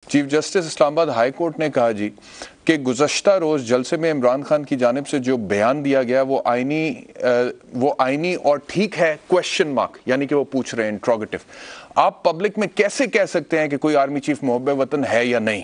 Chief justice اسلام آباد high court نے کہا جی کہ گزشتہ روز جلسے میں عمران خان کی جانب سے جو بیان دیا گیا وہ آئینی اور ٹھیک ہے کویشچن مارک، یعنی کہ وہ پوچھ رہے ہیں انٹروگیٹو. آپ پبلک میں کیسے کہہ سکتے ہیں کہ کوئی آرمی چیف محب وطن ہے یا نہیں؟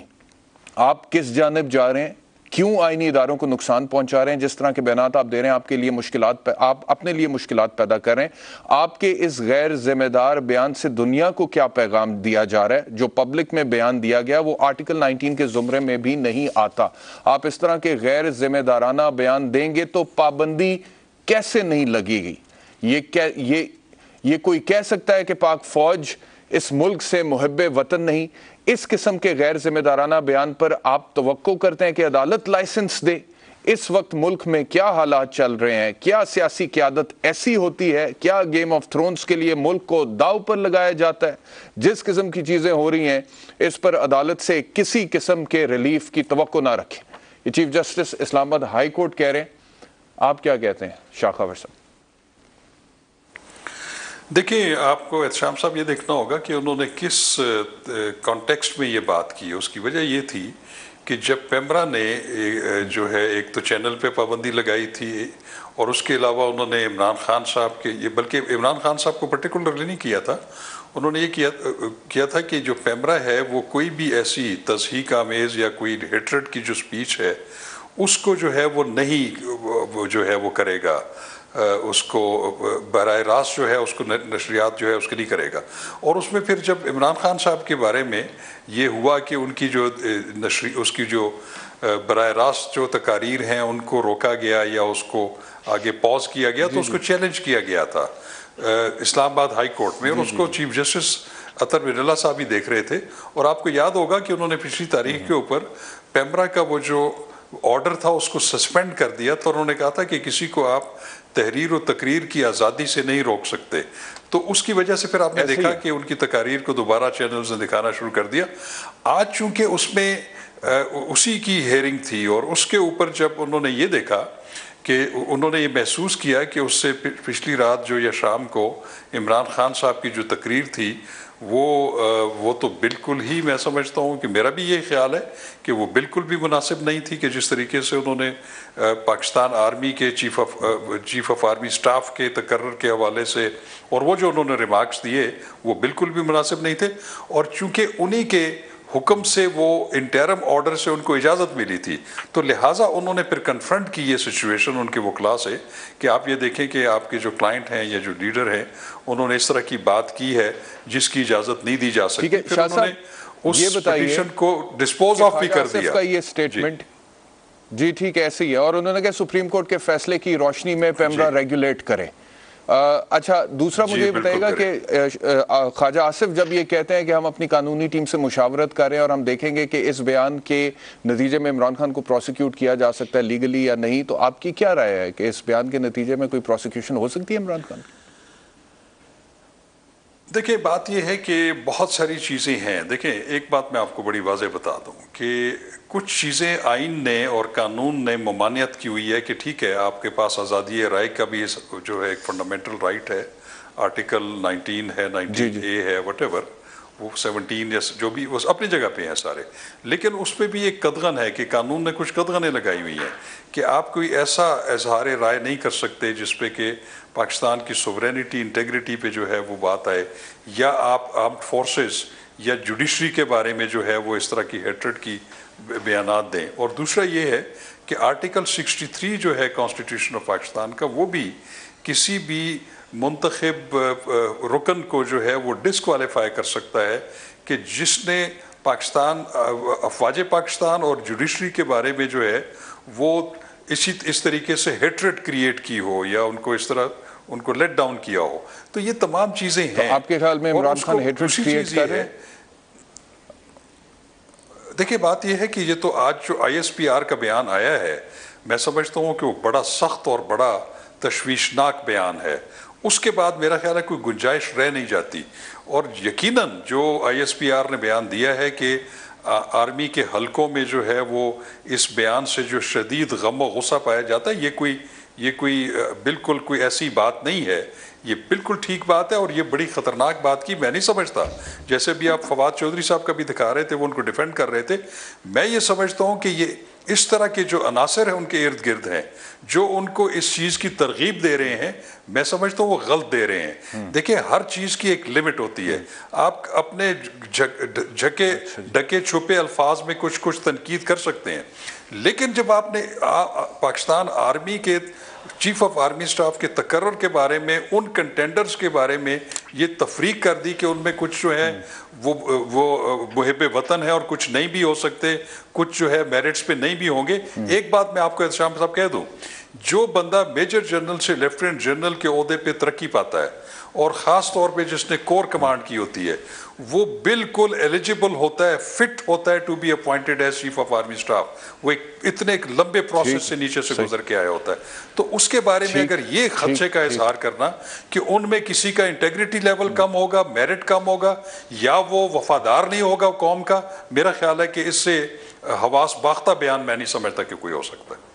آپ کس جانب جا رہے ہیں؟ کیوں آئینی اداروں کو نقصان پہنچا رہے ہیں؟ جس طرح کے بیانات آپ دے رہے ہیں آپ کے لیے مشکلات، آپ اپنے لیے مشکلات پیدا کر رہے ہیں. آپ کے اس غیر ذمہ دار بیان سے دنیا کو کیا پیغام دیا جا رہا ہے؟ جو پبلک میں بیان دیا گیا وہ آرٹیکل 19 کے زمرے میں بھی نہیں آتا. آپ اس طرح کے غیر ذمہ دارانہ بیان دیں گے تو پابندی کیسے نہیں لگے گی؟ یہ کوئی کہہ سکتا ہے کہ پاک فوج اس ملک سے محب وطن نہیں؟ اس قسم کے غیر ذمہ دارانہ بیان پر آپ توقع کرتے ہیں کہ عدالت لائسنس دے؟ اس وقت ملک میں کیا حالات چل رہے ہیں؟ کیا سیاسی قیادت ایسی ہوتی ہے؟ کیا گیم آف تھرونز کے لیے ملک کو داؤ پر لگایا جاتا ہے؟ جس قسم کی چیزیں ہو رہی ہیں اس پر عدالت سے کسی قسم کے ریلیف کی توقع نہ رکھیں. یہ چیف جسٹس اسلام آباد ہائی کورٹ کہہ رہے ہیں. آپ کیا کہتے ہیں شاہ خاور صاحب؟ دیکھیں، آپ کو احتشام صاحب یہ دیکھنا ہوگا کہ انہوں نے کس کانٹیکسٹ میں یہ بات کی. اس کی وجہ یہ تھی کہ جب پیمرا نے جو ہے ایک تو چینل پہ پابندی لگائی تھی اور اس کے علاوہ انہوں نے عمران خان صاحب کے، بلکہ عمران خان صاحب کو پرٹیکولرلی نہیں کیا تھا، انہوں نے یہ کیا تھا کہ جو پیمرا ہے وہ کوئی بھی ایسی تضحیک آمیز یا کوئی ہیٹرڈ کی جو سپیچ ہے اس کو جو ہے وہ نہیں جو ہے وہ کرے گا، اس کو براہ راست جو ہے اس کو نشریات جو ہے اس کے نہیں کرے گا. اور اس میں پھر جب عمران خان صاحب کے بارے میں یہ ہوا کہ ان کی جو اس کی جو براہ راست جو تقاریر ہیں ان کو روکا گیا یا اس کو آگے پاز کیا گیا تو اس کو چیلنج کیا گیا تھا اسلام آباد ہائی کورٹ میں، اور اس کو چیف جسٹس اطہر بن اللہ صاحب ہی دیکھ رہے تھے. اور آپ کو یاد ہوگا کہ انہوں نے پچھلی تاریخ کے اوپر پیمرا کا وہ جو آرڈر تھا اس کو سسپینڈ کر دیا تھا، اور انہوں نے کہا تھا کہ کسی کو آپ تحریر و تقریر کی آزادی سے نہیں روک سکتے. تو اس کی وجہ سے پھر آپ نے دیکھا کہ ان کی تقاریر کو دوبارہ چینلز نے دکھانا شروع کر دیا. آج چونکہ اس میں اسی کی ہیئرنگ تھی اور اس کے اوپر جب انہوں نے یہ دیکھا کہ انہوں نے یہ محسوس کیا کہ اس سے پچھلی رات جو یا شام کو عمران خان صاحب کی جو تقریر تھی وہ تو بالکل ہی، میں سمجھتا ہوں کہ میرا بھی یہ خیال ہے کہ وہ بالکل بھی مناسب نہیں تھی کہ جس طریقے سے انہوں نے پاکستان آرمی کے چیف آف آرمی سٹاف کے تقرر کے حوالے سے اور وہ جو انہوں نے ریمارکس دیے وہ بالکل بھی مناسب نہیں تھے. اور چونکہ انہی کے حکم سے وہ انٹرم آرڈر سے ان کو اجازت ملی تھی تو لہٰذا انہوں نے پھر کنفرنٹ کی یہ سچویشن ان کے وکلاء سے کہ آپ یہ دیکھیں کہ آپ کے جو کلائنٹ ہیں یا جو لیڈر ہیں انہوں نے اس طرح کی بات کی ہے جس کی اجازت نہیں دی جا سکتی. پھر انہوں نے اس پٹیشن کو ڈسپوز آف بھی کر دیا. یہ سٹیٹمنٹ جی ٹھیک ایسے ہی ہے، اور انہوں نے کہا سپریم کورٹ کے فیصلے کی روشنی میں پیمرا ریگولیٹ کرے. اچھا، دوسرا مجھے یہ بتائے گا کہ خواجہ آصف جب یہ کہتے ہیں کہ ہم اپنی قانونی ٹیم سے مشاورت کر رہے ہیں اور ہم دیکھیں گے کہ اس بیان کے نتیجے میں عمران خان کو پروسیکیوٹ کیا جا سکتا ہے لیگلی یا نہیں، تو آپ کی کیا رائے ہے کہ اس بیان کے نتیجے میں کوئی پروسیکیوشن ہو سکتی ہے عمران خان؟ دیکھیں، بات یہ ہے کہ بہت ساری چیزیں ہیں. دیکھیں، ایک بات میں آپ کو بڑی واضح بتا دوں کہ کچھ چیزیں آئین نے اور قانون نے ممانعت کی ہوئی ہے کہ ٹھیک ہے آپ کے پاس آزادی رائے کا بھی جو ہے ایک فنڈامنٹل رائٹ ہے، آرٹیکل 19 ہے، 19A ہے، وٹ ایور، وہ 17 یا جو بھی وہ اپنی جگہ پہ ہیں سارے. لیکن اس پہ بھی ایک قدغن ہے کہ قانون نے کچھ قدغنیں لگائی ہوئی ہیں کہ آپ کوئی ایسا اظہار رائے نہیں کر سکتے جس پہ کہ پاکستان کی سوورینٹی انٹیگریٹی پہ جو ہے وہ بات آئے، یا آپ آرمڈ فورسز یا جوڈیشری کے بارے میں جو ہے وہ اس طرح کی ہیٹرڈ کی بیانات دیں. اور دوسرا یہ ہے کہ آرٹیکل 63 جو ہے کانسٹیٹیوشن آف پاکستان کا، وہ بھی کسی بھی منتخب رکن کو جو ہے وہ ڈسکوالیفائی کر سکتا ہے کہ جس نے پاکستان افواج پاکستان اور جوڈیشری کے بارے میں جو ہے وہ اس طریقے سے ہیٹرڈ کریٹ کی ہو یا ان کو اس طرح ان کو لیٹ ڈاؤن کیا ہو. تو یہ تمام چیزیں ہیں. آپ کے خیال میں عمران خان ہیٹرڈ کریٹ کر رہے ہیں؟ دیکھیں، بات یہ ہے کہ یہ تو آج جو ISPR کا بیان آیا ہے میں سمجھتا ہوں کہ وہ بڑا سخت اور بڑا تشویشناک بیان ہے. اس کے بعد میرا خیال ہے کوئی گنجائش رہ نہیں جاتی. اور یقیناً جو ISPR نے بیان دیا ہے کہ آرمی کے حلقوں میں جو ہے وہ اس بیان سے جو شدید غم و غصہ پایا جاتا ہے، یہ کوئی بالکل کوئی ایسی بات نہیں ہے. یہ بالکل ٹھیک بات ہے اور یہ بڑی خطرناک بات کی میں نہیں سمجھتا. جیسے بھی آپ فواد چودھری صاحب کا بھی دکھا رہے تھے, وہ ان کو ڈیفینڈ کر رہے تھے, میں یہ سمجھتا ہوں کہ یہ اس طرح کے جو عناصر ہیں ان کے ارد گرد ہیں جو ان کو اس چیز کی ترغیب دے رہے ہیں, میں سمجھتا ہوں وہ غلط دے رہے ہیں. دیکھیں ہر چیز کی ایک لمٹ ہوتی ہے. آپ اپنے جھکے ڈکے چھپے الفاظ میں کچھ تنقید کر سکتے ہیں, لیکن جب آپ نے پاکستان آرمی کے چیف آف آرمی سٹاف کے تقرر کے بارے میں, ان کنٹینڈرز کے بارے میں یہ تفریق کر دی کہ ان میں کچھ جو ہے وہ محب وطن ہے اور کچھ نہیں بھی ہو سکتے, کچھ جو ہے میرٹس پہ نہیں بھی ہوں گے. ایک بات میں آپ کو احتشام صاحب کہہ دوں, جو بندہ میجر جنرل سے لیفٹیننٹ جنرل کے عہدے پہ ترقی پاتا ہے اور خاص طور پہ جس نے کور کمانڈ کی ہوتی ہے, وہ بالکل ایلیجیبل ہوتا ہے, فٹ ہوتا ہے to be appointed as chief of army staff. وہ اتنے ایک لمبے پروسیس سے نیچے سے گزر کے آیا ہوتا ہے. تو اس کے بارے میں اگر یہ خدشے کا اظہار کرنا کہ ان میں کسی کا انٹیگریٹی لیول کم ہوگا, میرٹ کم ہوگا, یا وہ وفادار نہیں ہوگا قوم کا, میرا خیال ہے کہ اس سے حواس باختہ بیان میں نہیں سمجھتا کہ کوئی ہو سکتا ہے.